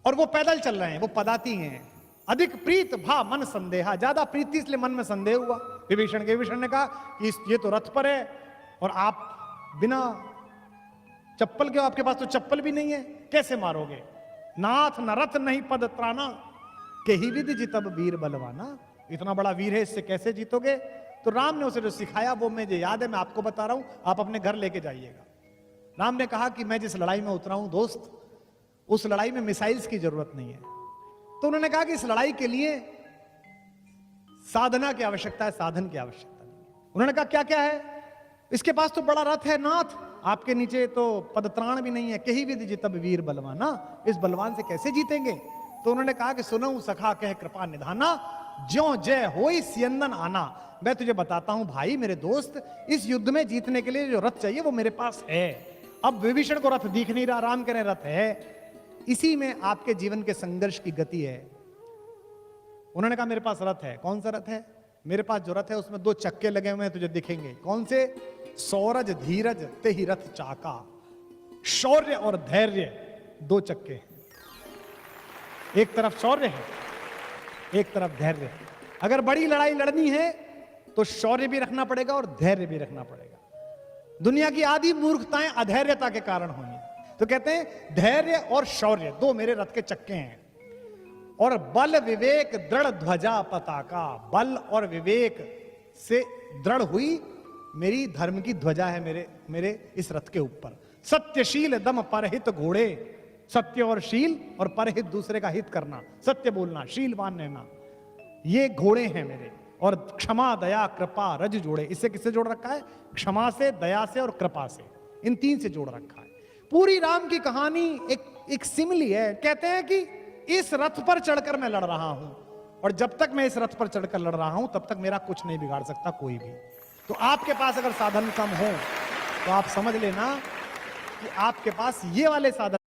और वो पैदल चल रहे हैं, वो पदाती हैं। अधिक प्रीत भा मन संदेहा, ज्यादा प्रीति इसलिए मन में संदेह हुआ विभीषण के। विभीषण ने कहा कि ये तो रथ पर है और आप बिना चप्पल के, आपके पास तो चप्पल भी नहीं है, कैसे मारोगे? नाथ न रथ नहीं पद त्राना, के ही विधि जितब वीर बलवाना। इतना बड़ा वीर है, इससे कैसे जीतोगे? तो राम ने उसे जो सिखाया वो मुझे याद है, मैं आपको बता रहा हूं, आप अपने घर लेके जाइएगा। राम ने कहा कि मैं जिस लड़ाई में उतरा हूं दोस्त, उस लड़ाई में मिसाइल्स की जरूरत नहीं है। तो उन्होंने कहा कि इस लड़ाई के लिए साधना की आवश्यकता है, साधन की आवश्यकता नहीं। उन्होंने कहा क्या क्या है? इसके पास तो बड़ा रथ है नाथ, आपके नीचे तो पदत्राण भी नहीं है। कही विधि जितब वीर बलवाना, इस बलवान से कैसे जीतेंगे? तो उन्होंने कहा कि सुनो सखा कह कृपा निधाना, ज्यों जय होई सियंदन आना। मैं तुझे बताता हूं भाई मेरे दोस्त, इस युद्ध में जीतने के लिए जो रथ चाहिए वो मेरे पास है। अब विभीषण को रथ दिख नहीं रहा, राम कह रहे रथ है। इसी में आपके जीवन के संघर्ष की गति है। उन्होंने कहा मेरे पास रथ है। कौन सा रथ है? मेरे पास जो रथ है उसमें 2 चक्के लगे हुए हैं, तुझे दिखेंगे। कौन से? सौरज धीरज ते ही रथ चाका, शौर्य और धैर्य 2 चक्के हैं। एक तरफ शौर्य है, एक तरफ धैर्य है। अगर बड़ी लड़ाई लड़नी है तो शौर्य भी रखना पड़ेगा और धैर्य भी रखना पड़ेगा। दुनिया की आधी मूर्खताएं अधैर्यता के कारण होंगी। तो कहते हैं धैर्य और शौर्य 2 मेरे रथ के चक्के हैं। और बल विवेक दृढ़ ध्वजा पताका, बल और विवेक से दृढ़ हुई मेरी धर्म की ध्वजा है मेरे इस रथ के ऊपर। सत्यशील दम परहित घोड़े, सत्य और शील और परहित दूसरे का हित करना, सत्य बोलना, शीलवान रहना, ये घोड़े हैं मेरे। और क्षमा दया कृपा रज जोड़े, इससे किससे जोड़ रखा है? क्षमा से, दया से और कृपा से, इन 3 से जोड़ रखा है। पूरी राम की कहानी एक सिमिली है। कहते हैं कि इस रथ पर चढ़कर मैं लड़ रहा हूं, और जब तक मैं इस रथ पर चढ़कर लड़ रहा हूं तब तक मेरा कुछ नहीं बिगाड़ सकता कोई भी। तो आपके पास अगर साधन कम हो तो आप समझ लेना कि आपके पास ये वाले साधन